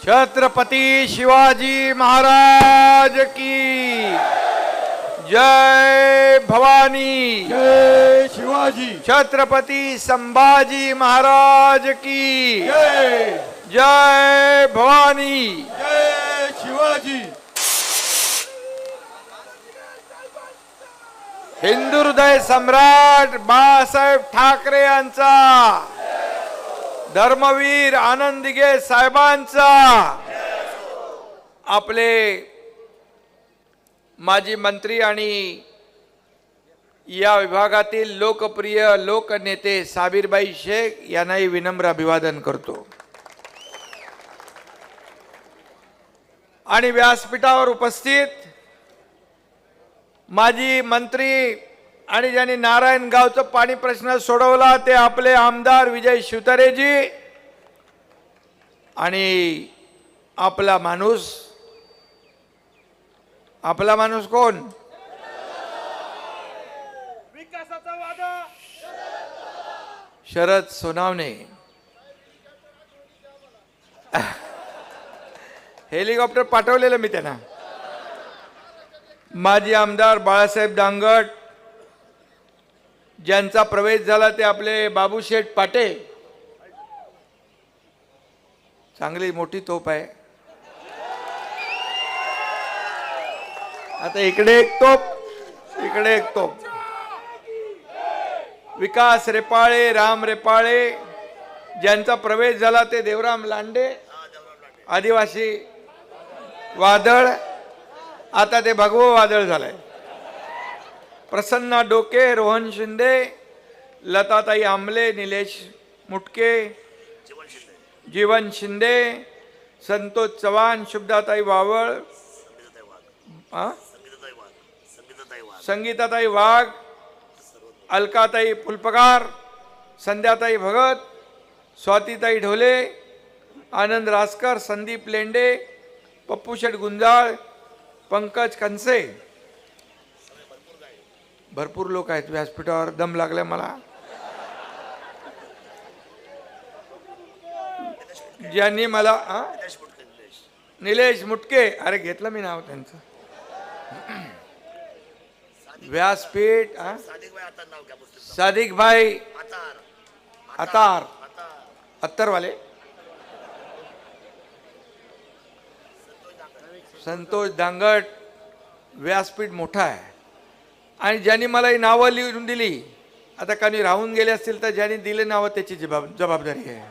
छत्रपती शिवाजी महाराज की जय भवानी, जय शिवाजी, छत्रपती संभाजी महाराज की जय जय भवानी, जय शिवाजी। हिंदू हृदय सम्राट बाळासाहेब ठाकरे यांचा, धर्मवीर आनंद दिघे साहेबांचा, आपले माजी मंत्री आणि या विभागातील लोकप्रिय लोकनेते साबिरबाई शेख यांनाही विनम्र अभिवादन करतो। आणि व्यासपीठावर उपस्थित माजी मंत्री आणि ज्यांनी नारायणगावचा पाणी प्रश्न सोडवला ते आपले आमदार विजय शिवतारेजी, आणि आपला माणूस कोण? विकासाचा वादा शरद सोनावणे। हेलिकॉप्टर पाठवलेलं मी त्यांना। माजी आमदार बाळासाहेब दांगट, ज्यांचा प्रवेश झाला ते आपले बाबूशेठ पाटे, चांगली मोठी तोप आहे। आता इकडे एक तोप, इकडे एक तोप। विकास रेपाळे, राम रेपाळे, ज्यांचा प्रवेश झाला ते देवराम लांडे, आदिवासी वादळ, आता ते भगवं वादळ झालंय। प्रसन्ना डोके, रोहन शिंदे, लताताई आमले, निलेश मुटके, जीवन शिंदे, संतोष चव्हाण, शुभदाताई वावळ, संगीताताई वाघ, अलकाताई फुलपगार, संध्याताई भगत, स्वातीताई ढोले, आनंद रासकर, संदीप लेंडे, पप्पूशेठ गुंजाळ, पंकज कनसे, भरपूर लोक आहेत व्यासपीठावर। दम लागलाय मला। ज्यांनी मला निलेश मुटके, अरे घेतलं मी नाव त्यांचं। व्यासपीठ सादिक भाई अतार, अत्तरवाले, संतोष दांगट, व्यासपीठ मोठा आहे। आणि ज्यांनी मला ही नावं लिहून दिली, आता काही राहून गेले असतील तर ज्यांनी दिले नावं त्याची जबाबदारी आहे।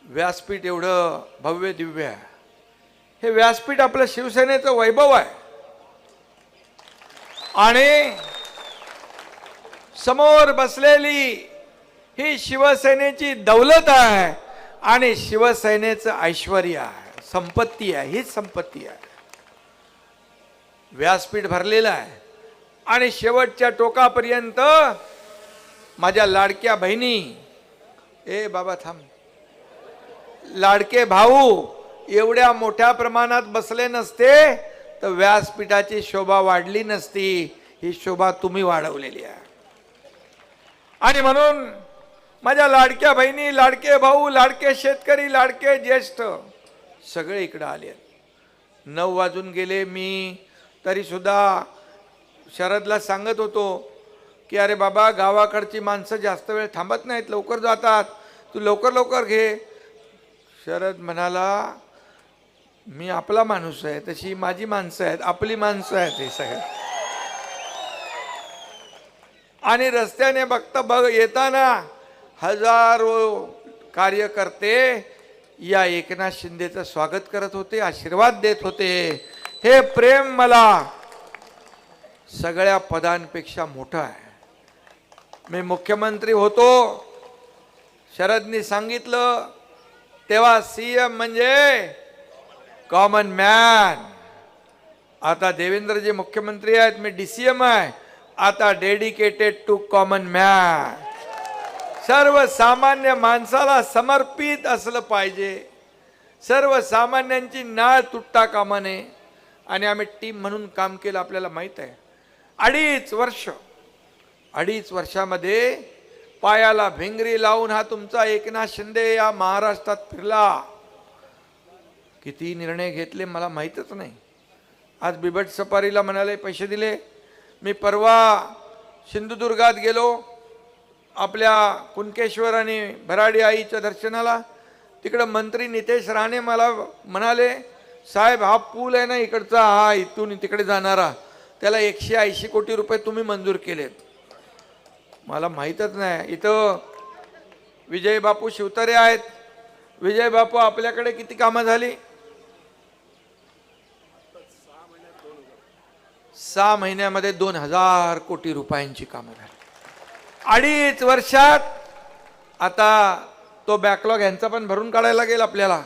व्यासपीठ एवढं भव्य दिव्य आहे। हे व्यासपीठ आपलं शिवसेनेचं वैभव आहे आणि समोर बसलेली ही शिवसेनेची दौलत आहे आणि शिवसेनेचं ऐश्वर्य आहे, संपत्ती आहे, हीच संपत्ती आहे। व्यासपीठ भरलेलं आहे आणि शेवटच्या टोकापर्यंत माझ्या लाडक्या बहिणी, ए बाबा थांब, लाडके भाऊ एवढ्या मोठ्या प्रमाणात बसले नसते तर व्यासपीठाची शोभा वाढली नसती। ही शोभा तुम्ही वाढवलेली आहे। आणि म्हणून माझ्या लाडक्या बहिणी, लाडके भाऊ, लाडके शेतकरी, लाडके ज्येष्ठ सगळे इकडे आले। 9 वाजून गेले, मी तरी सुद्धा शरदला सांगत होतो की अरे बाबा, गावाकडची माणसं जास्त वेळ थांबत नाहीत, लवकर जातात, तू लवकर लवकर घे। शरद म्हणाला, मी आपला माणूस आहे, तशी माझी माणसं आहेत, आपली माणसं आहेत हे सगळे। आणि रस्त्याने बघ येताना हजारो कार्यकर्ते या एकनाथ शिंदेचं स्वागत करत होते, आशीर्वाद देत होते। हे प्रेम मला सगळ्या पदांपेक्षा मोठं आहे। मी मुख्यमंत्री होतो, शरदनी सांगितलं तेव्हा सीएम म्हणजे कॉमन मॅन। आता देवेंद्रजी मुख्यमंत्री आहेत, मी डीसीएम आहे, आता डेडिकेटेड टू कॉमन मॅन। सर्वसामान्य माणसाला समर्पित असलं पाहिजे, सर्वसामान्यांची नाळ तुटता कामा नये। आणि आम्ही टीम म्हणून काम केलं, आपल्याला माहित आहे। 2.5 वर्षामध्ये पायाला भिंगरी लावून हा तुमचा एकनाथ शिंदे या महाराष्ट्रात फिरला. किती निर्णय घेतले मला माहीतच नाही. आज बिबट सफारीला म्हणाले पैसे दिले. मी परवा सिंधुदुर्गात गेलो आपल्या कुणकेश्वर आणि भराडी आईच्या दर्शनाला. तिकडं मंत्री नितेश राणे मला म्हणाले, साहेब हा पूल आहे ना इकडचा, हा इथून तिकडे जाणारा, त्याला 180 कोटी रुपये तुम्ही मंजूर केलेत. मला माहीतच नाही. इथं विजय बापू शिवतारे आहेत. विजय बापू आपल्याकडे किती कामं झाली? 6 महिन्यामध्ये 2000 कोटी रुपयांची कामं झाली. 2.5 वर्षात आता तो बॅकलॉग यांचा पण भरून काढायला लागेल आपल्याला.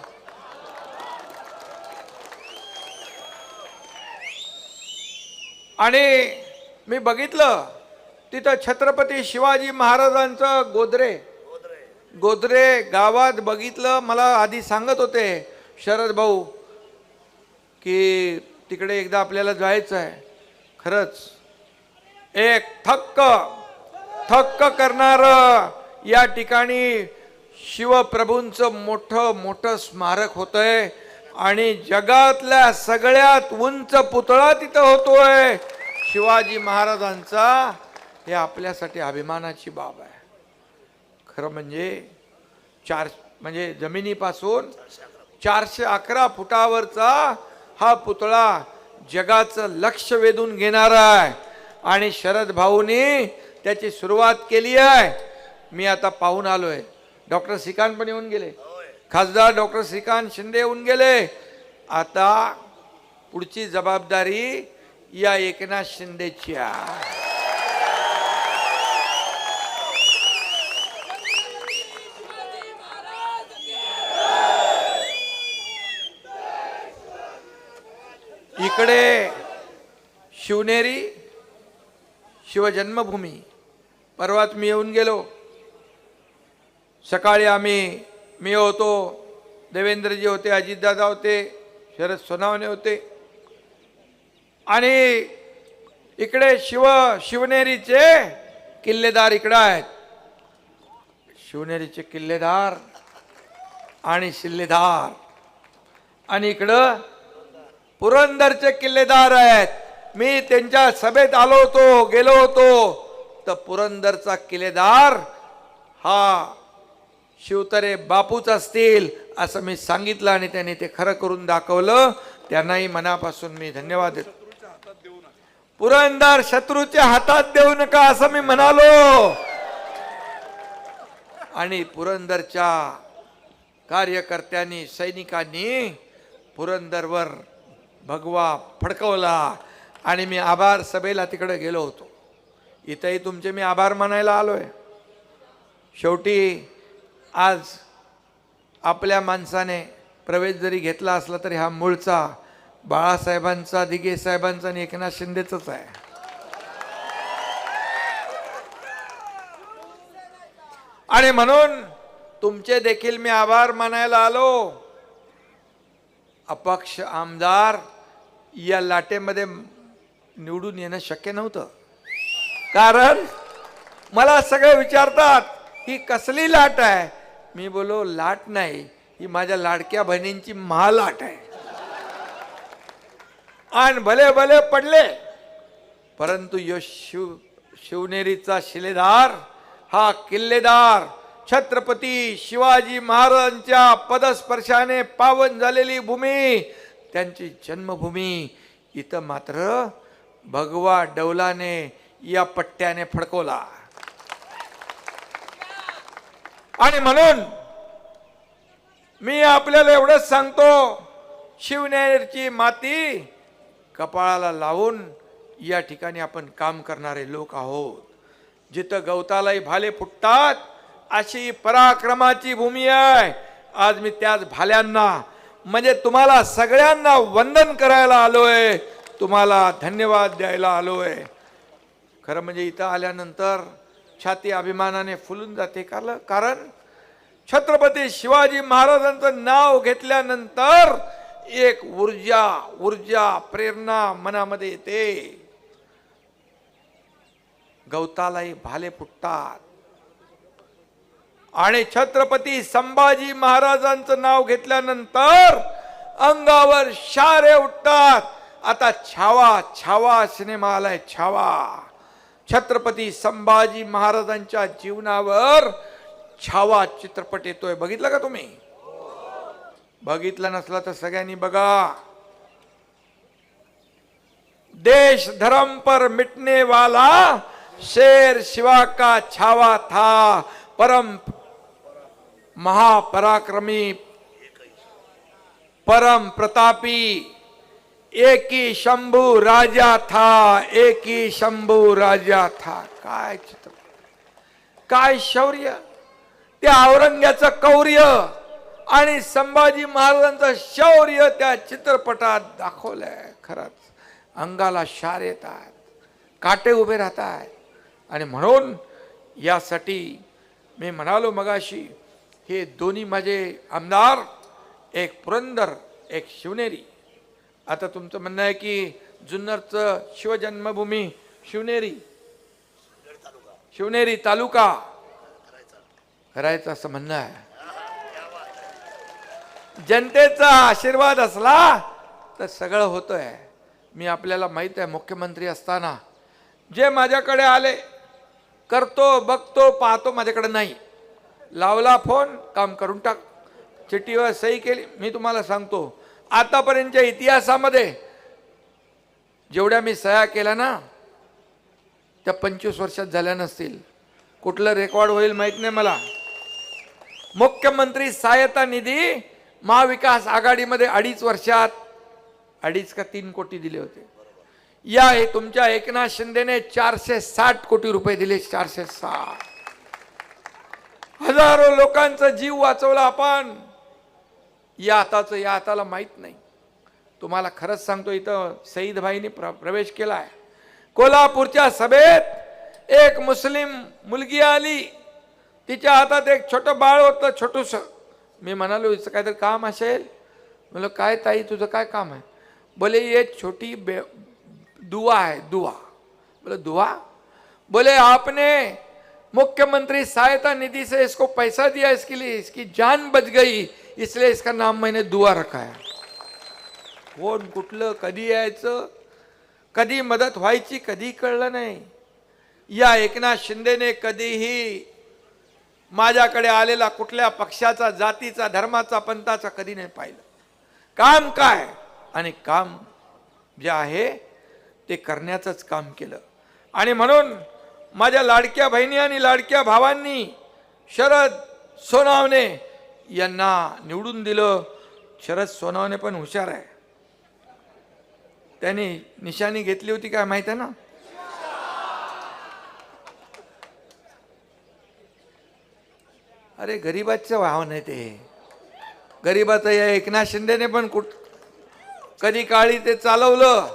आणि मी बघितलं तिथं छत्रपती शिवाजी महाराजांचं गोदरे गावात बघितलं. मला आधी सांगत होते शरद भाऊ की तिकडे एकदा आपल्याला जायचं आहे. खरंच एक थक्क करणार या ठिकाणी शिवप्रभूंचं मोठं स्मारक होतंय आणि जगातल्या सगळ्यात उंच पुतळा तिथं होतोय शिवाजी महाराजांचा. हे आपल्यासाठी अभिमानाची बाब आहे. खरं म्हणजे जमिनीपासून 411 फुटावरचा हा पुतळा जगाचं लक्ष वेधून घेणारा आहे आणि शरद भाऊनी त्याची सुरुवात केली आहे. मी आता पाहून आलोय. डॉक्टर श्रीकांत पण येऊन गेले, खासदार डॉक्टर श्रीकांत शिंदे येऊन गेले. आता पुढची जबाबदारी या एकनाथ शिंदेची आहे. इकडे शिवनेरी शिवजन्मभूमी परवात मी येऊन गेलो. सकाळी मी होतो, देवेंद्रजी होते, अजितदादा होते, शरद सोनावणे होते आणि इकडे शिवनेरीचे किल्लेदार इकडे आहेत. शिवनेरीचे किल्लेदार आणि शिल्लेदार आणि इकडं पुरंदरचे किल्लेदार आहेत. मी त्यांच्या सभेत गेलो होतो तर पुरंदरचा किल्लेदार हा शिवतारे बापूच असतील असं मी सांगितलं आणि त्यांनी ते खरं करून दाखवलं. त्यांनाही मनापासून मी धन्यवाद देतो. पुरंदर शत्रूच्या हातात देऊ नका असं मी म्हणालो आणि पुरंदरच्या कार्यकर्त्यांनी सैनिकांनी पुरंदरवर भगवा फडकवला आणि मी आभार सभेला तिकडे गेलो होतो. इथंही तुमचे मी आभार मानायला आलोय. शेवटी आज आपल्या माणसाने प्रवेश जरी घेतला असला तरी हा मूळचा बाळासाहेबांचा, दिघे साहेबांचा आणि एकनाथ शिंदेचाच आहे. आणि म्हणून तुमचे देखील मी आभार मानायला आलो. अपक्ष आमदार या लाटेमध्ये निवडून येणं शक्य नव्हतं. कारण मला सगळे विचारतात ही कसली लाट आहे. मी बोलो लाट नाही, ही माझ्या लाडक्या बहिणींची महालाट आहे. आणि भले भले पडले परंतु यो शिवनेरीचा शिलेदार हा किल्लेदार छत्रपती शिवाजी महाराजांच्या पदस्पर्शाने पावन झालेली भूमी, त्यांची जन्मभूमी, इथं मात्र भगवा डौलाने या पट्ट्याने फडकवला. आणि म्हणून मी आपल्याला एवढंच सांगतो, शिवनेरीची माती कपाळाला लावून या ठिकाणी आपण काम करणारे लोक आहोत. जिथं गवतालाही भाले फुटतात अशी पराक्रमाची भूमी आहे. आज मी त्याच भाल्यांना म्हणजे तुम्हाला सगळ्यांना वंदन करायला आलोय, तुम्हाला धन्यवाद द्यायला आलोय. खरं म्हणजे इथं आल्यानंतर छाती अभिमानाने फुलून जाते. कारण छत्रपती शिवाजी महाराजांचं नाव घेतल्यानंतर एक ऊर्जा प्रेरणा मनामध्ये येते. गवतालाही भाले फुटतात आणि छत्रपती संभाजी महाराजांचं नाव घेतल्यानंतर अंगावर शारे उठतात. आता छावा छावा सिनेमा आलाय, छावा. छत्रपती संभाजी महाराजांच्या जीवनावर छावा चित्रपट येतोय. बघितलं का तुम्ही? बघितलं नसला तर सगळ्यांनी बघा. देश धर्म पर मिटने वाला शेर शिवा का छावा था, परम महापराक्रमी परम प्रतापी एक ही शंभू राजा था, एक ही शंभू राजा था. काय चित्र, काय शौर्य! त्या औरंग्याचं कौर्य आणि संभाजी महाराजांचं शौर्य त्या चित्रपटात दाखवलंय. खरंच अंगाला शार येतात, काटे उभे राहतात. आणि म्हणून यासाठी मी म्हणालो मगाशी, हे दोन्ही माझे आमदार, एक पुरंदर एक शिवनेरी. आता तुमचं म्हणणं आहे की जुन्नरचं शिवजन्मभूमी शिवनेरी तालुका करायचं असं म्हणणं आहे. जनतेचा आशीर्वाद असला तर सगळं होतंय. मी आपल्याला माहित आहे, मुख्यमंत्री असताना जे माझ्याकडे आले, करतो बघतो पाहतो, माझ्याकडे नाही. लावला फोन, काम करून टाक, चिठ्ठीवर सही केली. मी तुम्हाला सांगतो, आतापर्यंतच्या इतिहासामध्ये जेवढ्या मी सह्या केल्या ना, त्या 25 वर्षात झाल्या नसतील. कुठलं रेकॉर्ड होईल माहित नाही मला. मुख्यमंत्री सहायता निधी महाविकास आघाडीमध्ये 2.5 वर्षात 2.5 का 3 कोटी दिले होते. या तुमच्या एकनाथ शिंदेने 460 कोटी रुपये दिले. 460. हजारो लोकांचा जीव वाचवला आपण. या हाताला माहित नाही. तुम्हाला खरंच सांगतो, इथं सईद भाईने प्रवेश केलाय. कोल्हापूरच्या सभेत एक मुस्लिम मुलगी आली, तिच्या हातात एक छोटं बाळ होतं, छोटूस. मी म्हणालो हिचं काहीतरी काम असेल. म्हणलं काय ताई तुझं काय काम आहे? बोले ये छोटी दुआ है, दुआ. बोले दुआ? बोले आपने मुख्यमंत्री सहायता निधि से इसको पैसा दिया, इसके लिए इसकी जान बच गई, इसलिए इसका नाम मैंने दुआ रखा है. कोण कुठलं कधी यायचं, कधी मदत व्हायची कधी कळलं नाही. या एकनाथ शिंदेने कधीही माझ्याकडे आलेला कुठल्या पक्षाचा, जातीचा, धर्माचा, पंथाचा कधी नाही पाहिलं. काम काय आणि काम जे आहे ते करण्याचंच काम केलं. आणि म्हणून माझ्या लाडक्या बहिणी आणि लाडक्या भावांनी शरद सोनावणे यांना निवडून दिलं. शरद सोनावणे पण हुशार आहे. त्यांनी निशाणी घेतली होती काय माहित आहे ना? अरे गरीबाचं वाहन नाही ते. गरीबाचं या एकनाथ शिंदेने पण कधी काळी ते चालवलं.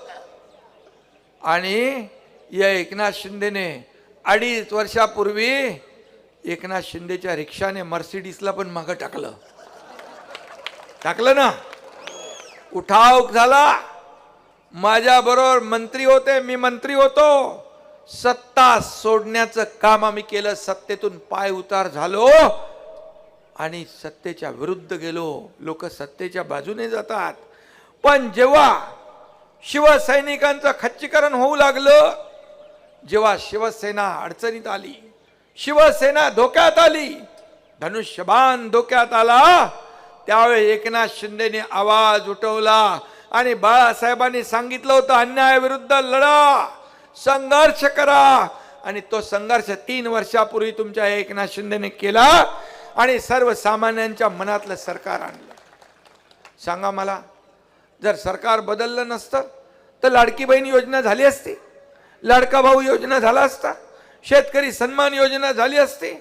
आणि या एकनाथ शिंदेने 2.5 वर्षापूर्वी एकनाथ शिंदेच्या रिक्षाने मर्सिडीजला पण मागं टाकलं ना. उठाव झाला. माझ्या बरोबर मंत्री होते, मी मंत्री होतो. सत्ता सोडण्याचं काम आम्ही केलं. सत्तेतून पाय उतार झालो आणि सत्तेच्या विरुद्ध गेलो. लोक सत्तेच्या बाजूने जातात, पण जेव्हा शिवसैनिकांचं खच्चीकरण होऊ लागलं, जेव्हा शिवसेना अडचणीत आली, शिवसेना धोक्यात आली, धनुष्यबाण धोक्यात आला, त्यावेळी एकनाथ शिंदेने आवाज उठवला आणि बाळासाहेबांनी सांगितलं होतं अन्यायाविरुद्ध लढा, संघर्ष करा. आणि तो संघर्ष 3 वर्षापूर्वी तुमच्या एकनाथ शिंदेने केला आणि सर्वसामान्यांच्या मनातलं सरकार आणलं. सांगा मला, जर सरकार बदललं नसतं तर लाडकी बहीण योजना झाली असती, लाडका भाऊ योजना झाला असता, शेतकरी सन्मान योजना झाली असती.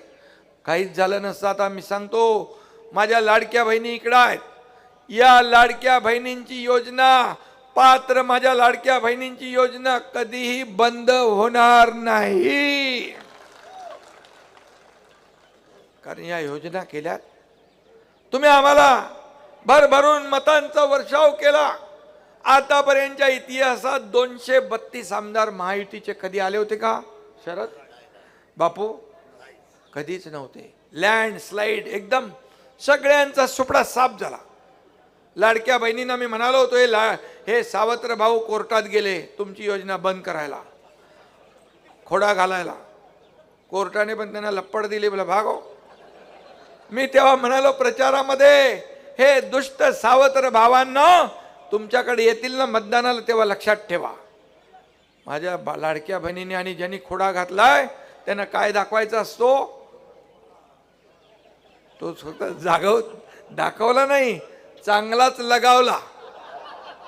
काहीच झालं नसतं. आता मी सांगतो, माझ्या लाडक्या बहिणी इकडे आहेत. या लाडक्या बहिणींची योजना, पात्र माझ्या लाडक्या बहिणींची योजना कधीही बंद होणार नाही. कारण या योजना केल्यात. तुम्ही आम्हाला भरभरून मतांचा वर्षाव केला. आतापर्यंतच्या इतिहासात 232 आमदार महायुतीचे कधी आले होते का शरद बापू? कधीच नव्हते. लँडस्लाईड एकदम सगळ्यांचा सुपडा साफ झाला. लाडक्या बहिणींना मी म्हणालो होतो हे सावत्र भाऊ कोर्टात गेले तुमची योजना बंद करायला, खोडा घालायला. कोर्टाने पण त्यांना लप्पड दिली, बोला भागो. मी तेव्हा म्हणालो प्रचारामध्ये, हे दुष्ट सावत्र भावांना तुमच्याकडे येतील ना मतदानाला तेव्हा लक्षात ठेवा. माझ्या लाडक्या बहिणीने आणि ज्यांनी खोडा घातलाय त्यांना काय दाखवायचा असतो, तो स्वतः दाखवला नाही, चांगलाच लगावला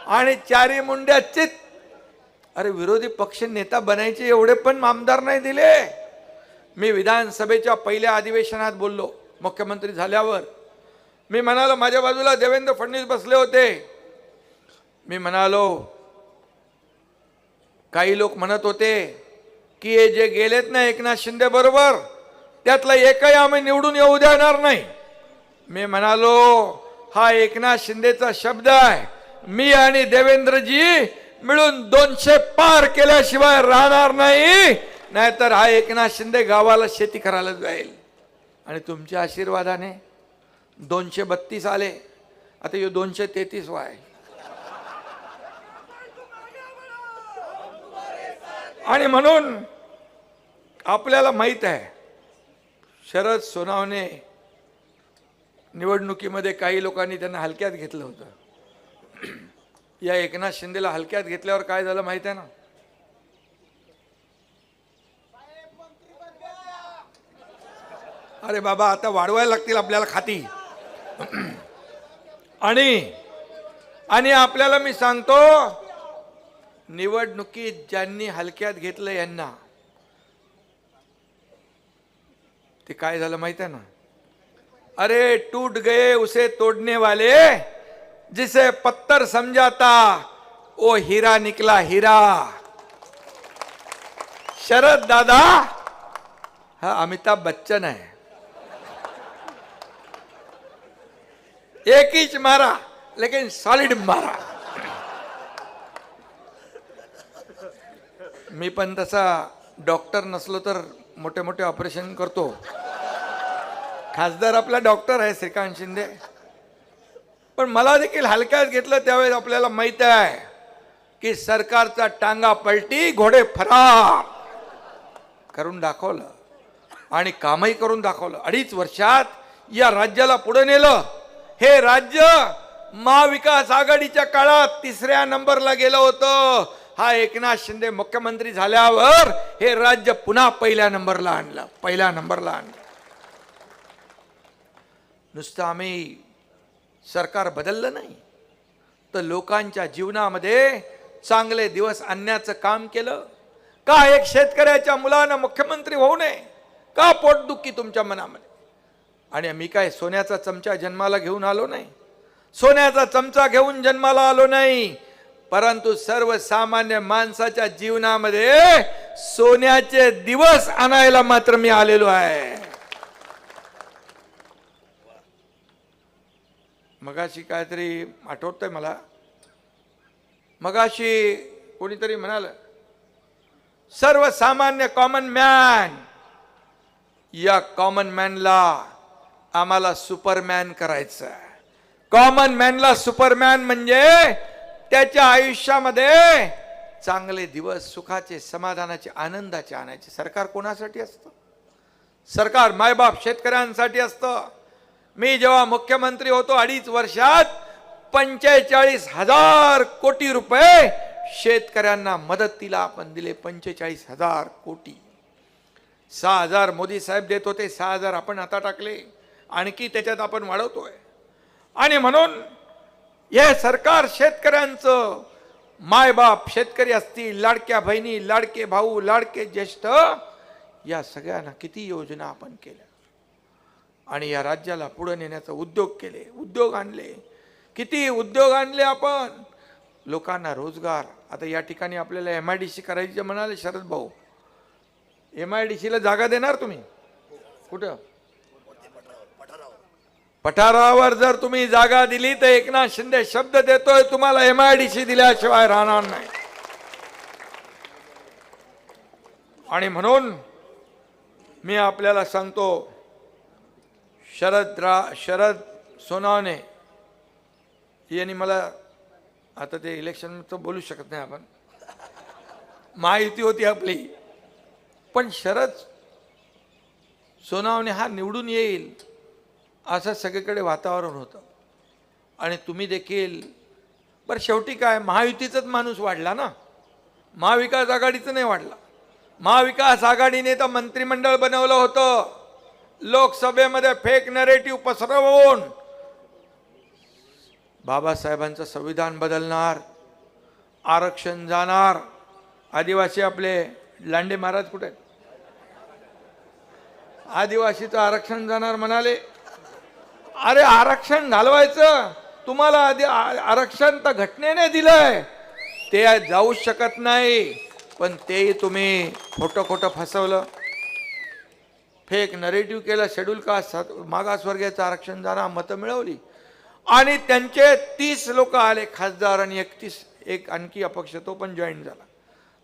आणि चारी मुंड्या चित. अरे विरोधी पक्ष नेता बनायचे एवढे पण आमदार नाही दिले. मी विधानसभेच्या पहिल्या अधिवेशनात बोललो, मुख्यमंत्री झाल्यावर मी म्हणालो, माझ्या बाजूला देवेंद्र फडणवीस बसले होते. मी म्हणालो, काही लोक म्हणत होते की हे जे गेलेत ना एकनाथ शिंदे बरोबर, त्यातला एकही आम्ही निवडून येऊ देणार नाही. मी म्हणालो, हा एकनाथ शिंदेचा शब्द आहे. मी आणि देवेंद्रजी मिळून 200 पार केल्याशिवाय राहणार नाही, नाहीतर हा एकनाथ शिंदे गावाला शेती करायला जाईल. आणि तुमच्या आशीर्वादाने 232 आले, आता हे 233 आहे. आणि म्हणून आपल्याला माहित आहे, शरद सोनवणे निवडणुकीमध्ये काही लोकांनी त्यांना हलक्यात घेतलं होतं. या एकनाथ शिंदेला हलक्यात घेतल्यावर काय झालं माहित आहे ना, अरे बाबा आता वाढवायला लागतील आपल्याला खाती. आणि आपल्याला मी सांगतो, निवडणुकीत ज्यांनी हलक्यात घेतलं यांना ते काय झालं माहित आहे ना, अरे टूट गए उसे तोड़ने वाले, जिसे पत्थर समझाता वो हीरा निकला हीरा. शरद दादा हा अमिताभ बच्चन आहे, एक ही मारा लेकिन सॉलिड मारा. मी पण तसा डॉक्टर नसलो तर मोठे मोठे ऑपरेशन करतो. खासदार आपला डॉक्टर आहे श्रीकांत शिंदे, पण मला देखील हलक्यात घेतलं त्यावेळेस आपल्याला माहित आहे की सरकारचा टांगा पलटी घोडे फरार करून दाखवलं आणि कामही करून दाखवलं. 2.5 वर्षात या राज्याला पुढे नेलं. हे राज्य महाविकास आघाडीच्या काळात 3ऱ्या नंबरला गेलं होतं. हा एकनाथ शिंदे मुख्यमंत्री झाल्यावर हे राज्य पुन्हा पहिल्या नंबरला आणलं. नुसतं आम्ही सरकार बदललं नाही, तर लोकांच्या जीवनामध्ये चांगले दिवस आणण्याचं काम केलं. का एक शेतकऱ्याच्या मुलानं मुख्यमंत्री होऊ नये? का पोटदुखी तुमच्या मनामध्ये? आणि मी काय सोन्याचा चमचा जन्माला घेऊन आलो नाही, सोन्याचा चमचा घेऊन जन्माला आलो नाही, परंतु सर्वसामान्य माणसाच्या जीवनामध्ये सोन्याचे दिवस आणायला मात्र मी आलेलो आहे. मगाशी काहीतरी आठवतंय मला, मगाशी कोणीतरी म्हणालं सर्वसामान्य कॉमन मॅन, या कॉमन मॅनला आम्हाला सुपरमॅन करायचं. कॉमन मॅनला सुपरमॅन म्हणजे त्याच्या आयुष्यामध्ये चांगले दिवस, सुखाचे, समाधानाचे, आनंदाचे आणायचे. सरकार कोणासाठी असतं? सरकार मायबाप शेतकऱ्यांसाठी असतं. मी जेव्हा मुख्यमंत्री होतो 2.5 वर्षात 45,000 कोटी रुपये शेतकऱ्यांना मदतीला आपण दिले. 45,000 कोटी. 6,000 मोदी साहेब देत होते, 6,000 आपण आता टाकले, आणखी त्याच्यात आपण वाढवतोय. आणि म्हणून हे सरकार शेतकऱ्यांचं, मायबाप शेतकरी असतील, लाडक्या बहिणी, लाडके भाऊ, लाडके ज्येष्ठ, या सगळ्यांना किती योजना आपण केल्या आणि या राज्याला पुढे नेण्याचा उद्योग केले, उद्योग आणले. किती उद्योग आणले आपण, लोकांना रोजगार. आता या ठिकाणी आपल्याला MIDC करायची म्हणाले शरद भाऊ, MIDCला जागा देणार तुम्ही? कुठं? पठारावर जर तुम्ही जागा दिली तर एकनाथ शिंदे शब्द देतोय, तुम्हाला MIDC दिल्याशिवाय राहणार नाही. आणि म्हणून मी आपल्याला सांगतो, शरद सोनवणे यांनी मला, आता ते इलेक्शन तर बोलू शकत नाही आपण, महायुती होती आपली, पण शरद सोनवणे हा निवडून येईल असं सगळीकडे वातावरण होतं. आणि तुम्ही देखील, बरं शेवटी काय महायुतीचाच माणूस वाढला ना, महाविकास आघाडीचं नाही वाढला. महाविकास आघाडीने तर मंत्रिमंडळ बनवलं होतं, लोकसभेमध्ये फेक नरेटिव्ह पसरवून बाबासाहेबांचं संविधान बदलणार, आरक्षण जाणार. आदिवासी आपले लांडे महाराज कुठे आहेत? आदिवासीचं आरक्षण जाणार म्हणाले. अरे आरक्षण घालवायचं, तुम्हाला आधी आरक्षण तर घटनेने दिलंय, ते जाऊ शकत नाही. पण तेही तुम्ही खोटं फसवलं, फेक नरेटिव्ह केलं. शेड्यूल कास्ट मागासवर्गीयाचं आरक्षण जाणार, मतं मिळवली आणि त्यांचे 30 लोक आले खासदार आणि 31 एक आणखी अपक्ष, तो पण जॉईन झाला.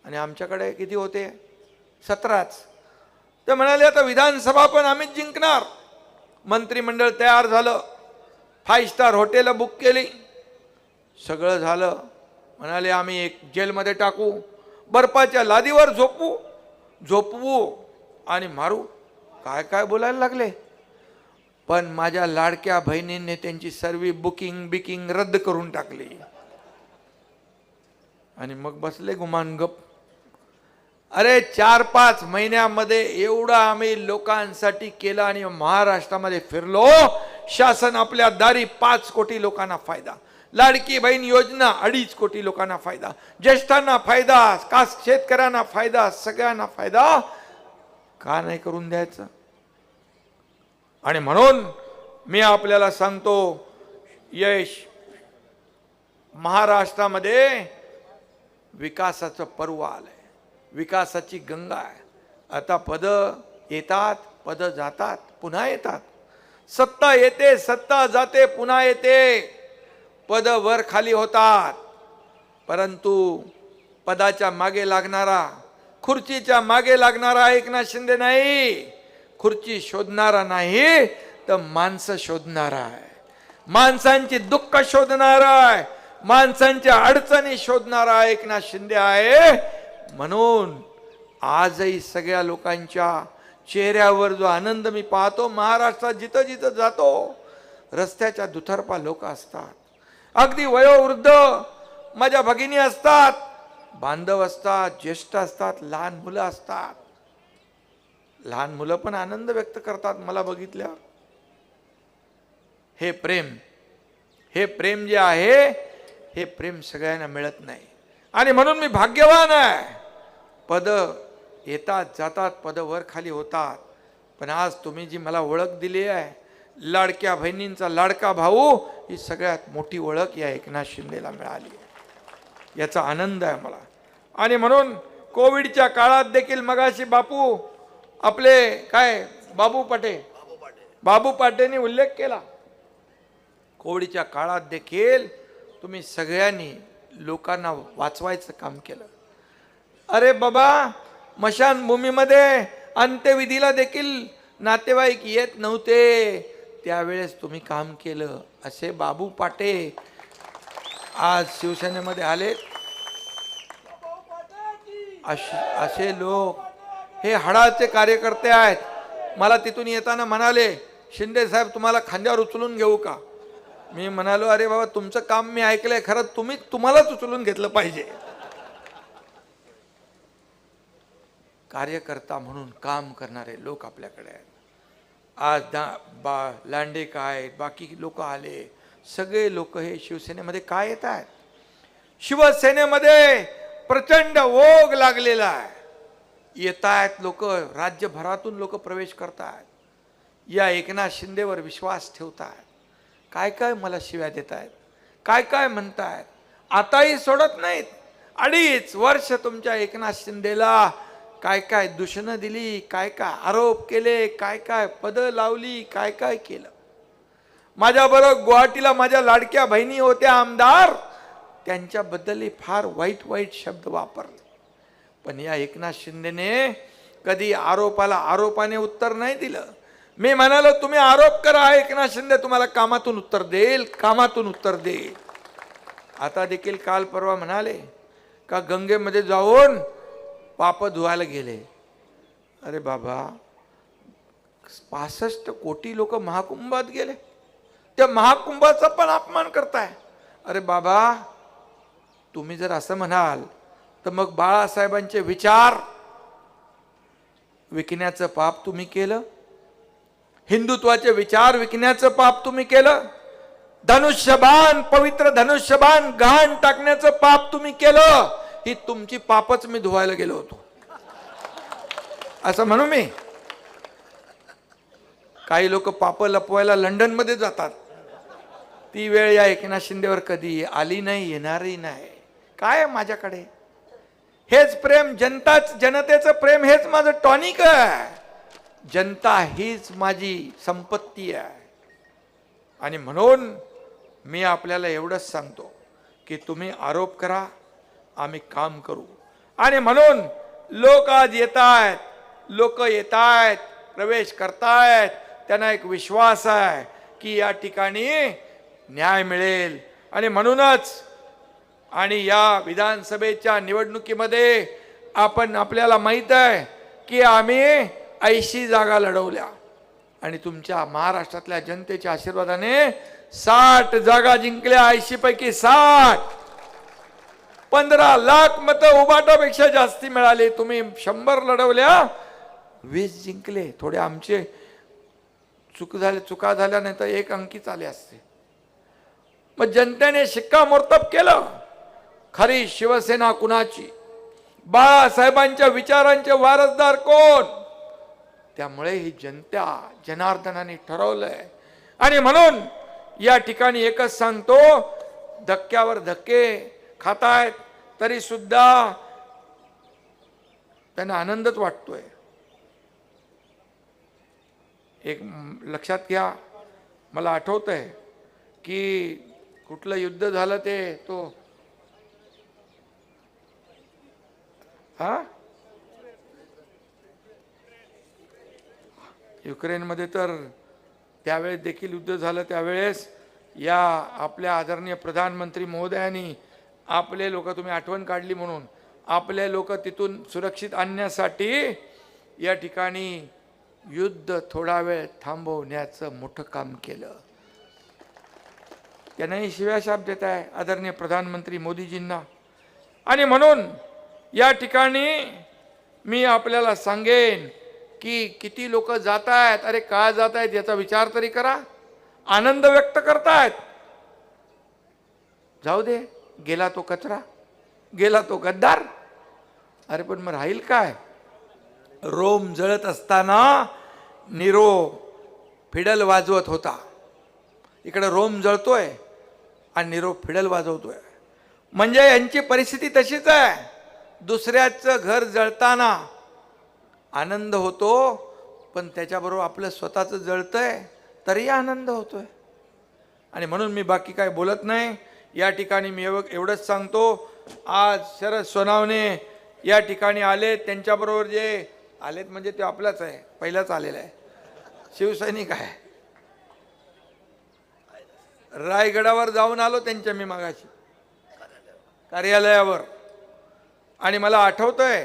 आणि आमच्याकडे किती होते? 17च. ते म्हणाले आता विधानसभा पण आम्हीच जिंकणार. मंत्रिमंडळ तयार झालं, 5 स्टार हॉटेल बुक केली, सगळं झालं. म्हणाले आम्ही एक जेलमध्ये टाकू, बर्फाच्या लादीवर झोपवू आणि मारू. काय काय बोलायला लागले. पण माझ्या लाडक्या बहिणींनी त्यांची सर्व बुकिंग रद्द करून टाकली आणि मग बसले गुमान गप. अरे 4-5 महिन्यामध्ये एवढं आम्ही लोकांसाठी केलं आणि महाराष्ट्रामध्ये फिरलो. शासन आपल्या दारी 5 कोटी लोकांना फायदा, लाडकी बहीण योजना 2.5 कोटी लोकांना फायदा, ज्येष्ठांना फायदा, शेतकऱ्यांना फायदा, सगळ्यांना फायदा. का नाही करून द्यायचं? आणि म्हणून मी आपल्याला सांगतो, यश महाराष्ट्रामध्ये विकासाचं पर्व आलंय, विकासाची गंगा आहे. आता पद येतात, पद जातात, पुन्हा येतात. सत्ता येते, सत्ता जाते, पुन्हा येते. पद वर खाली होतात, परंतु पदाच्या मागे लागणारा, खुर्चीच्या मागे लागणारा एकनाथ शिंदे नाही, खुर्ची शोधणारा नाही तर माणसं शोधणारा आहे, माणसांची दुःख शोधणारा आहे, माणसांच्या अडचणी शोधणारा एकनाथ शिंदे आहे. म्हणून आजही सगळ्या लोकांच्या चेहऱ्यावर जो आनंद मी पाहतो, महाराष्ट्रात जिथं जिथं जातो रस्त्याच्या दुतर्फा लोक असतात, अगदी वयोवृद्ध माझ्या भगिनी असतात, बांधव असतात, ज्येष्ठ असतात, लहान मुलं असतात. लहान मुलं पण आनंद व्यक्त करतात मला बघितल्यावर. हे प्रेम जे आहे, हे प्रेम सगळ्यांना मिळत नाही. आणि म्हणून मी भाग्यवान आहे. पद येतात जातात, पद वर खाली होतात, पण आज तुम्ही जी मला ओळख दिली आहे, लाडक्या बहिणींचा लाडका भाऊ, ही सगळ्यात मोठी ओळख या एकनाथ शिंदेला मिळाली आहे. याचा आनंद आहे मला. आणि म्हणून कोविडच्या काळात देखील मगाशी बापू आपले काय बाबू पाटेंनी उल्लेख केला, कोविडच्या काळात देखील तुम्ही सगळ्यांनी लोकांना वाचवायचं काम केलं. अरे बाबा, मशानभूमीमध्ये अंत्यविधीला देखील नातेवाईक येत नव्हते, त्यावेळेस तुम्ही काम केलं. असे बाबू पाटे आज शिवसेनेमध्ये आले. असे लोक हे हाडाचे कार्यकर्ते आहेत. मला तिथून येताना म्हणाले, शिंदे साहेब तुम्हाला खांद्यावर उचलून घेऊ का? मी म्हणालो, अरे बाबा तुमचं काम मी ऐकलंय, खरं तुम्हालाच उचलून घेतलं पाहिजे. कार्यकर्ता म्हणून काम करणारे लोक आपल्याकडे आहेत. आज लांडे काय, बाकी लोक आले, सगळे लोक हे शिवसेनेमध्ये काय येत आहेत? शिवसेनेमध्ये प्रचंड ओघ लागलेला आहे. येत आहेत लोक, राज्यभरातून लोक प्रवेश करतात, या एकनाथ शिंदेवर विश्वास ठेवतात. काय काय मला शिव्या देत आहेत, काय काय म्हणतायत, आताही सोडत नाहीत. 2.5 वर्ष तुमच्या एकनाथ शिंदेला काय काय दूषणं दिली, काय काय आरोप केले, काय काय पदं लावली, काय काय केलं. माझ्याबरोबर गुवाहाटीला माझ्या लाडक्या बहिणी होत्या आमदार, त्यांच्याबद्दलही फार वाईट शब्द वापरले. पण या एकनाथ शिंदेने कधी आरोपाला आरोपाने उत्तर नाही दिलं, मी म्हणालो तुम्ही आरोप करा, एकनाथ शिंदे तुम्हाला कामातून उत्तर देईल, कामातून उत्तर देईल. आता देखील काल परवा म्हणाले का गंगेमध्ये जाऊन पाप धुवायला गेले. अरे बाबा, 65 कोटी लोक महाकुंभात गेले, त्या महाकुंभाचा पण अपमान करताय. अरे बाबा, तुम्ही जर असं म्हणाल तर मग बाळासाहेबांचे विचार विकण्याचं पाप तुम्ही केलं, हिंदुत्वाचे विचार विकण्याचं पाप तुम्ही केलं, धनुष्यबाण, पवित्र धनुष्यबाण गहाण टाकण्याचं पाप तुम्ही केलं. ही तुमची पापच मी धुवायला गेलो होतो असं म्हणू मी. काही लोक पाप लपवायला लंडन मध्ये जातात. ती वेळ या एकनाथ शिंदेवर कधी आली नाही, येणारही नाही. काय माझ्याकडे हेच प्रेम, जनतेचं प्रेम हेच माझं टॉनिक आहे. जनता हीच माझी संपत्ती आहे. आणि म्हणून मी आपल्याला एवढंच सांगतो की तुम्ही आरोप करा, आम्ही काम करू. आणि म्हणून लोक आज येत आहेत, प्रवेश करतायत. त्यांना एक विश्वास आहे की या ठिकाणी न्याय मिळेल. आणि म्हणूनच आणि या विधानसभेच्या निवडणुकीमध्ये आपल्याला माहित आहे की आम्ही 80 जागा लढवल्या आणि तुमच्या महाराष्ट्रातल्या जनतेच्या आशीर्वादाने 60 जागा जिंकल्या. 80 पैकी 60, 15 लाख मतं उबाटापेक्षा जास्ती मिळाली. तुम्ही 100 लढवल्या, 20 जिंकले. थोडे आमचे चुका झाल्या नाही तर 1 अंकीच आले असते. मग जनतेने शिक्कामोर्तब केलं. खरी शिवसेना कुणाची, बाळासाहेबांच्या विचारांचे वारसदार कोण, त्यामुळे ही जनार्दनाने ठरवलंय. आणि म्हणून या ठिकाणी एकच सांगतो, धक्क्यावर धक्के खातायत तरी सुद्धा त्यांना आनंदच वाटतोय. एक लक्षात घ्या, मला आठवतंय की कुठलं युद्ध झालं ते युक्रेनमध्ये, तर त्यावेळेस देखील युद्ध झालं. त्यावेळेस या आपल्या आदरणीय प्रधानमंत्री महोदयांनी आपले लोक, तुम्ही आठवण काढली म्हणून, आपले लोक तिथून सुरक्षित आणण्यासाठी या ठिकाणी युद्ध थोडा वेळ थांबवण्याचं मोठं काम केलं. त्यांनाही शिव्याशाप देत आहे आदरणीय प्रधानमंत्री मोदीजींना. आणि म्हणून या ठिकाणी मी आपल्याला सांगेन की किती लोक जात आहेत, अरे का जात आहेत याचा विचार तरी करा. आनंद व्यक्त करतायत, जाऊ दे, गेला तो कचरा, गेला तो गद्दार. अरे पण मग राहील काय? रोम जळत असताना नीरो फिडल वाजवत होता. इकडे रोम जळतोय आणि नीरो फिडल वाजवतोय. म्हणजे यांची परिस्थिती तशीच आहे. दुसऱ्याचं घर जळताना आनंद होतो, पण त्याच्याबरोबर आपलं स्वतःचं जळतंय तरी आनंद होतोय. आणि म्हणून मी बाकी काय बोलत नाही. या ठिकाणी मी एवढंच सांगतो, आज शरद सोनावणे या ठिकाणी आले. त्यांच्याबरोबर जे आलेत म्हणजे ते आपलाच आहे, पहिलाच आलेला आहे, शिवसैनिक आहे. रायगडावर जाऊन आलो त्यांच्या मी मागाशी कार्यालयावर. आणि मला आठवतंय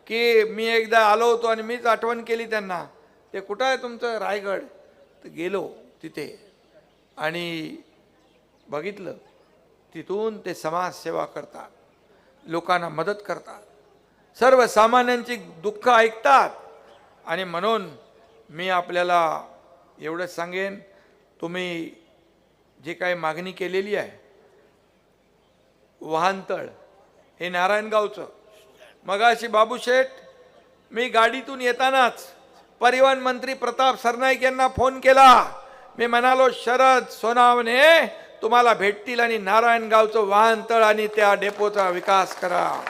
की मी एकदा आलो होतो आणि मीच आठवण केली त्यांना, ते कुठं आहे तुमचं रायगड? तर गेलो तिथे आणि बघितलं, तिथून ते समाजसेवा करतात, लोकांना मदत करतात, सर्वसामान्यांची दुःख ऐकतात. आणि म्हणून मी आपल्याला एवढंच सांगेन, तुम्ही जे काही मागणी केलेली आहे, वाहनतळ हे नारायणगावचं, मगाशी बाबूशेठ, मी गाडीतून येतानाच परिवहन मंत्री प्रताप सरनाईक यांना फोन केला. मी म्हणालो, शरद सोनावणे तुम्हाला भेटतील आणि नारायणगावचं वाहनतळ आणि त्या डेपोचा विकास करा.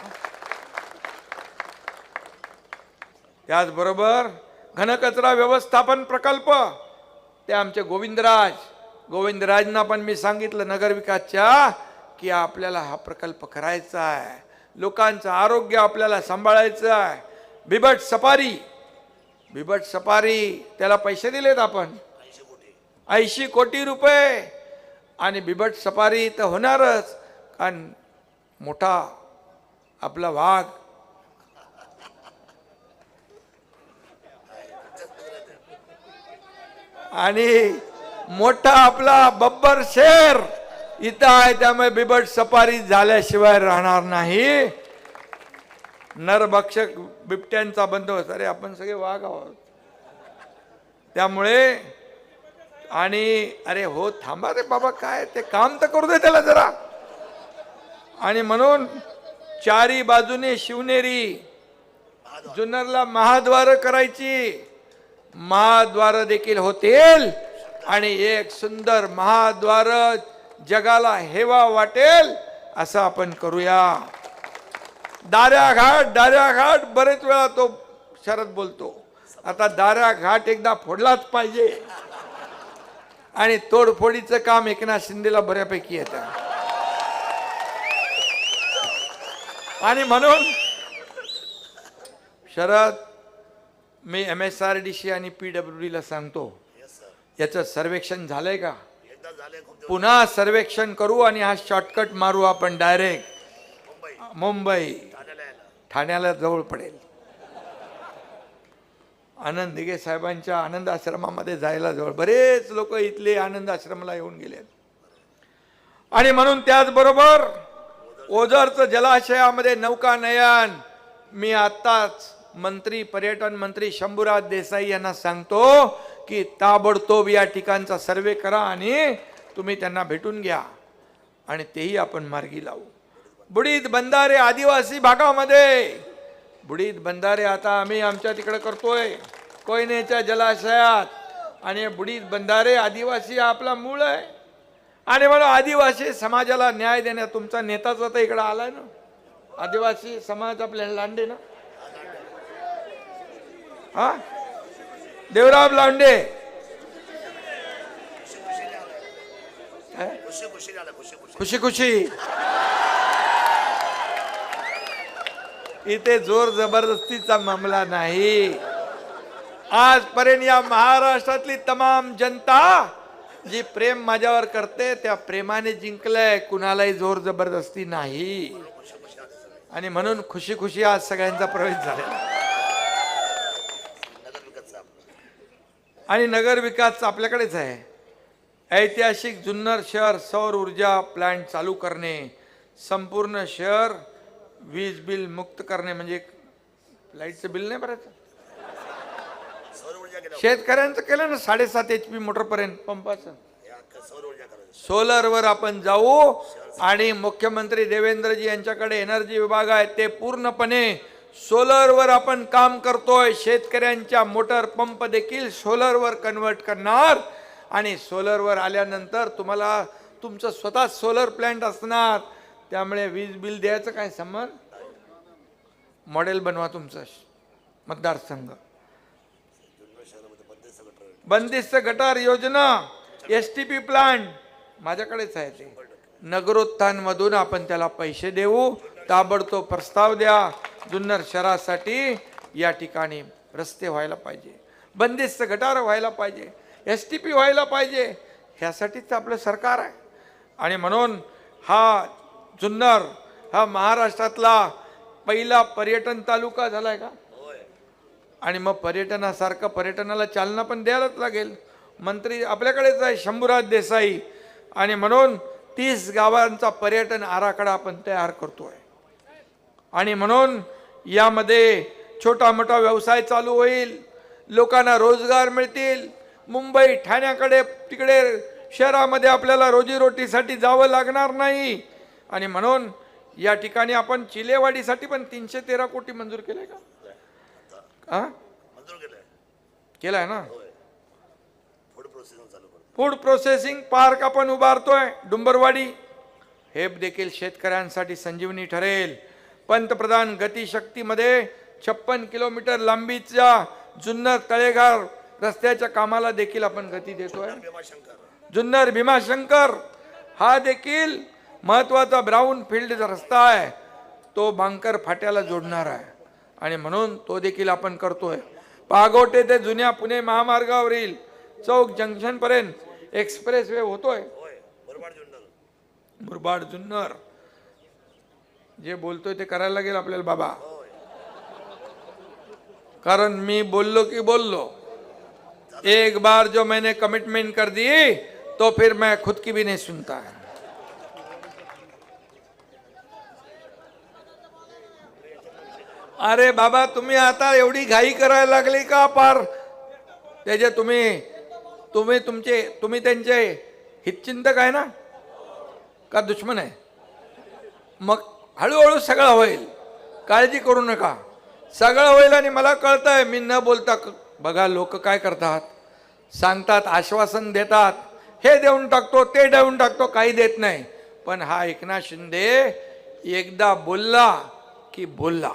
त्याचबरोबर घनकचरा व्यवस्थापन प्रकल्प, ते आमचे गोविंदराजना पण मी सांगितलं नगरविकासच्या की आपल्याला हा प्रकल्प करायचा आहे, लोकांचं आरोग्य आपल्याला सांभाळायचं आहे. बिबट सफारी बिबट सफारी त्याला पैसे दिलेत आपण 80 कोटी रुपये. आणि बिबट सफारी तर होणारच, कारण मोठा आपला वाघ आणि मोठा आपला बब्बर शेर इथं आहे, त्यामुळे बिबट सफारी झाल्याशिवाय राहणार नाही. नरभक्षक बिबट्यांचा बंदोबस्त, अरे आपण सगळे वाघ आहोत त्यामुळे. आणि अरे हो थांबा रे बाबा, काय ते काम तर करू दे त्याला जरा. आणि म्हणून चारी बाजूने शिवनेरी, जुन्नरला महाद्वार करायची, महाद्वार देखील होतील आणि एक सुंदर महाद्वार जगाला हेवा वाटेल असं आपण करूया. दाऱ्या घाट बरेच वेळा तो शरद बोलतो, आता दाऱ्या घाट एकदा फोडलाच पाहिजे. आणि तोडफोडीचं काम एकनाथ शिंदेला बऱ्यापैकी येतं. आणि म्हणून शरद, मी MSRDC आणि PWD ला सांगतो, याचं सर्वेक्षण झालंय का? पुन्हा सर्वेक्षण करू आणि हा शॉर्टकट मारू आपण डायरेक्ट मुंबई ठाण्याला जवळ पडेल. आनंद दिघे साहेबांच्या आनंद आश्रमामध्ये जायला जवळ, बरेच लोक इथले आनंद आश्रमाला येऊन गेले. आणि म्हणून त्याचबरोबर ओझरचं जलाशयामध्ये नौकानयन, मी आत्ताच पर्यटन मंत्री शंभूराज देसाई यांना सांगतो की ताबडतोब या ठिकाणचा सर्वे करा आणि तुम्ही त्यांना भेटून घ्या आणि तेही आपण मार्गी लावू. बुडीत बंधारे आदिवासी भागामध्ये, बुडीत बंधारे आता आम्ही आमच्या तिकडे करतोय कोयनेच्या जलाशयात. आणि बुडीत बंधारे आदिवासी हा आपला मूळ आहे. आणि म्हणून आदिवासी समाजाला न्याय देण्यात तुमचा नेताच आता इकडे आलाय ना, आदिवासी समाज आपल्याला लांडे ना, हा देवराव लांडे, खुशी खुशी. इथे जोर जबरदस्तीचा मामला नाही. आजपर्यंत या महाराष्ट्रातली तमाम जनता जी प्रेम माझ्यावर करते त्या प्रेमाने जिंकलंय, कुणालाही जोर जबरदस्ती नाही. आणि म्हणून खुशी खुशी आज सगळ्यांचा प्रवेश झालेला. आणि नगर विकास आपल्याकडेच आहे. ऐतिहासिक जुन्नर शहर सौर ऊर्जा प्लांट चालू करणे, संपूर्ण शहर वीज बिल मुक्त करणे, म्हणजे लाईटचं बिल नाही भरायचं. शेतकऱ्यांचं केलं ना 7.5 HP मोटर पर्यंत पंपाचं. सोलरवर आपण जाऊ आणि मुख्यमंत्री देवेंद्रजी यांच्याकडे एनर्जी विभाग आहे, ते पूर्णपणे सोलरवर आपण काम करतोय. शेतकऱ्यांच्या मोटर पंप देखील सोलरवर कन्वर्ट करणार आणि सोलरवर आल्यानंतर तुम्हाला तुमचं स्वतः सोलर प्लांट असणार, त्यामुळे वीज बिल द्यायचं काय संबंध. मॉडेल बनवा तुमचं मतदारसंघ. बंदिस्त गटार योजना, STP प्लांट माझ्याकडेच आहे. ते नगरोत्थान मधून आपण त्याला पैसे देऊ. ताबडतोब प्रस्ताव द्या. जुन्नर शहरासाठी या ठिकाणी रस्ते व्हायला पाहिजे, बंदिस्त गटार व्हायला पाहिजे, STP व्हायला पाहिजे. ह्यासाठीच आपलं सरकार आहे. आणि म्हणून हा जुन्नर हा महाराष्ट्रातला पहिला पर्यटन तालुका झालाय का. आणि मग पर्यटनासारखं पर्यटनाला चालना पण द्यायलाच लागेल. मंत्री आपल्याकडेच आहे शंभूराज देसाई. आणि म्हणून 30 गावांचा पर्यटन आराखडा आपण तयार करतोय. आणि म्हणून यामध्ये छोटा मोठा व्यवसाय चालू होईल, लोकांना रोजगार मिळतील. मुंबई ठाण्याकडे तिकडे शहरामध्ये आपल्याला रोजीरोटीसाठी जावं लागणार नाही. आणि म्हणून या ठिकाणी आपण चिलेवाडीसाठी पण 313 कोटी मंजूर केलंय का. केलाय ना. फूड प्रोसेसिंग पार्क आपण उभारतोय डुंबरवाडी, हे देखील शेतकऱ्यांसाठी संजीवनी ठरेल. पंतप्रधान गतिशक्तीमध्ये 56 किलोमीटर लांबीच्या जुन्नर तळेघर रस्त्याच्या कामाला देखील आपण गती देतोय. जुन्नर भीमाशंकर हा देखील महत्वाचा ब्राऊन फील्डचा रस्ता आहे, तो बांकर फाट्याला जोडणार आहे. आणि म्हणून तो देखील आपण करतोय. पागोटे ते जुन्या पुणे महामार्गावरील चौक जंक्शन पर्यंत एक्सप्रेस वे होतोय. मुरबाड जुन्नर जे बोलतोय ते करायला लागेल आपल्याला बाबा, कारण मी बोललो की बोललो. एक बार जो मैंने कमिटमेंट कर दी तो फिर मैं खुद की भी नहीं सुनता है. अरे बाबा तुम्ही आता एवढी घाई करायला लागली का? पार त्याचे तुम्ही त्यांचे हितचिंतक आहे ना का दुश्मन आहे? मग हळूहळू सगळं होईल, काळजी करू नका, सगळं होईल. आणि मला कळतंय मी न बोलता बघा लोक काय करतात, सांगतात, आश्वासन देतात, हे देऊन टाकतो ते देऊन टाकतो, काही देत नाही. पण हा एकनाथ शिंदे एकदा बोलला की बोलला.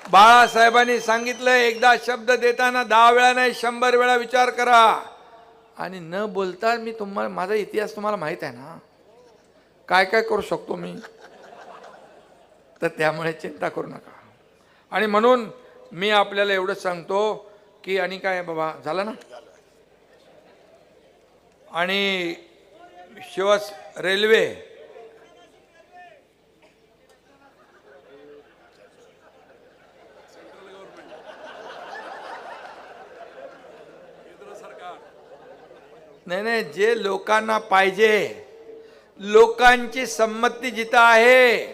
बाळासाहेबांनी सांगितलं एकदा शब्द देताना 10 वेळा नाही 100 वेळा विचार करा. आणि न बोलता मी तुम्हाला माझा इतिहास तुम्हाला माहित आहे ना, काय काय करू शकतो मी, तर त्यामुळे चिंता करू नका. आणि म्हणून मी आपल्याला एवढंच सांगतो की आणि काय बाबा झालं ना. आणि रेल्वे नाही, जे लोकांना पाहिजे, लोकांची संमती जिथं आहे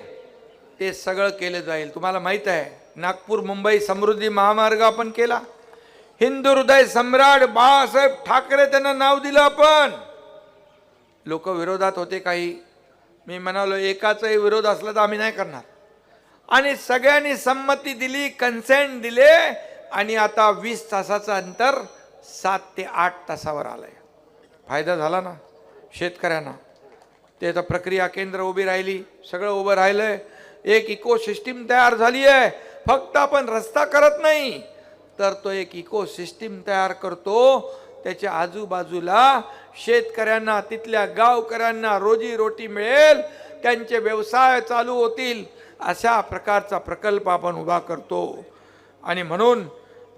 ते सगळं केलं जाईल. तुम्हाला माहित आहे नागपूर मुंबई समृद्धी महामार्ग आपण केला. हिंदू हृदय सम्राट बाळासाहेब ठाकरे त्यांना नाव दिलं आपण. लोक विरोधात होते काही, मी म्हणालो एकाचाही विरोध असला तर आम्ही नाही करणार. आणि सगळ्यांनी संमती दिली, कन्सेंट दिले. आणि आता 20 तासाचं अंतर 7 ते 8 तासावर आलंय. फायदा झाला ना शेतकऱ्यांना. ते आता प्रक्रिया केंद्र उभी राहिली, सगळं उभं राहिलंय, एक इकोसिस्टीम तयार झाली आहे. फक्त आपण रस्ता करत नाही तर तो एक इकोसिस्टीम तयार करतो. त्याच्या आजूबाजूला शेतकऱ्यांना, तिथल्या गावकऱ्यांना रोजी रोटी मिळेल, त्यांचे व्यवसाय चालू होतील, अशा प्रकारचा प्रकल्प आपण उभा करतो. आणि म्हणून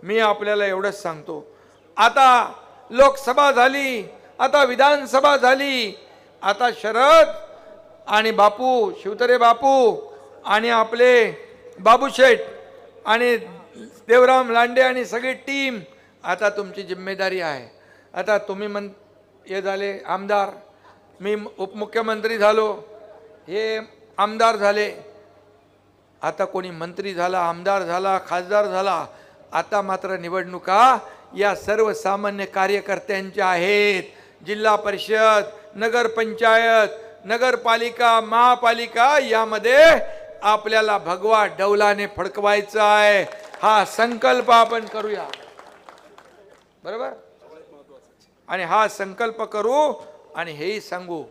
मी आपल्याला एवढंच सांगतो, आता लोकसभा झाली, आता विधानसभा झाली, आता शरद आणि बापू, शिवतरे बापू आणि आपले बाबूशेठ आणि देवराम लांडे आणि सगळी टीम, आता तुमची जिम्मेदारी आहे. आता तुम्ही हे झाले आमदार, मी उपमुख्यमंत्री झालो, हे आमदार झाले, आता कोणी मंत्री झाला, आमदार झाला, खासदार झाला. आता मात्र निवडणुका या सर्वसामान्य कार्यकर्त्यांच्या आहेत. जिल्हा परिषद, नगरपंचायत, नगरपालिका, महापालिका यामध्ये आपल्याला भगवा डौलाने फडकवायचा आहे. हा संकल्प आपण करूया, बरोबर. आणि हा संकल्प करू आणि हेही सांगू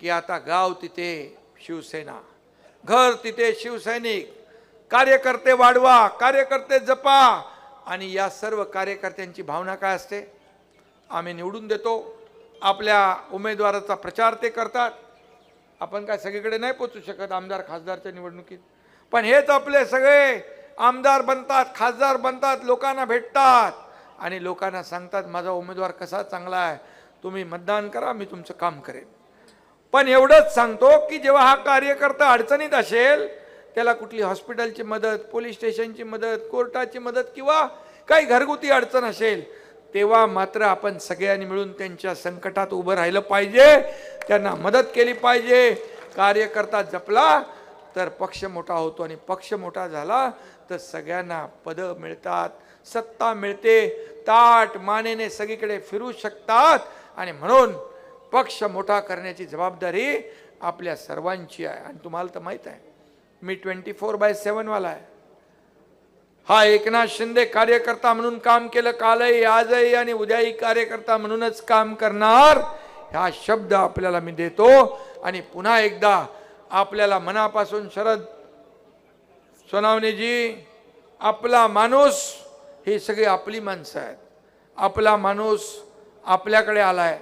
की आता गाव तिथे शिवसेना, घर तिथे शिवसैनिक, कार्यकर्ते वाढवा, कार्यकर्ते जपा. आणि या सर्व कार्यकर्त्यांची भावना काय असते, आम्ही निवडून देतो, आपल्या उमेदवाराचा प्रचार ते करतात. आपण काय सगळीकडे नाही पोचू शकत आमदार खासदारच्या निवडणुकीत, पण हेच आपले सगळे आमदार बनतात, खासदार बनतात, लोकांना भेटतात आणि लोकांना सांगतात माझा उमेदवार कसा चांगला आहे, तुम्ही मतदान करा, मी तुमचं काम करेन. पण एवढंच सांगतो की जेव्हा हा कार्यकर्ता अडचणीत असेल, त्याला कुठली हॉस्पिटलची मदत, पोलीस स्टेशनची मदत, कोर्टाची मदत किंवा काही घरगुती अडचण असेल, तेव्हा मात्र आपण सगळ्यांनी मिळून त्यांच्या संकटात उभं राहिलं पाहिजे, त्यांना मदत केली पाहिजे. कार्यकर्ता जपला तर पक्ष मोठा होतो आणि पक्ष मोठा झाला तर सगळ्यांना पदं मिळतात, सत्ता मिळते, ताट मानेने सगळीकडे फिरू शकतात. आणि म्हणून पक्ष मोठा करण्याची जबाबदारी आपल्या सर्वांची आहे. आणि तुम्हाला तर माहित आहे मी 24/7 वाला आहे. हा एकनाथ शिंदे कार्यकर्ता म्हणून काम केलं, कालही आजही आणि उद्याही कार्यकर्ता म्हणूनच काम करणार, हा शब्द आपल्याला मी देतो. आणि पुन्हा एकदा आपल्याला मनापासून शरद सोनावणेजी, आपला माणूस, ही सगळी आपली माणसं आहेत, आपला माणूस आपल्याकडे आलाय,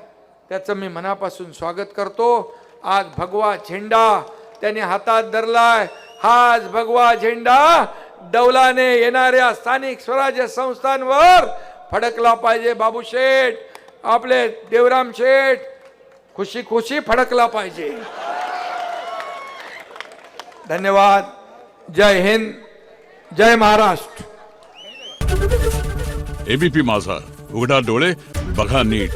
त्याचं मी मनापासून स्वागत करतो. आज भगवा झेंडा त्याने हातात धरलाय, हाच भगवा झेंडा डौलाने येणाऱ्या स्थानिक स्वराज्य संस्थांवर फडकला पाहिजे. बाबू शेठ, आपले देवराम शेठ खुशी खुशी फडकला पाहिजे. धन्यवाद. जय हिंद, जय महाराष्ट्र. एबीपी माझा, उघडा डोळे बघा नीट.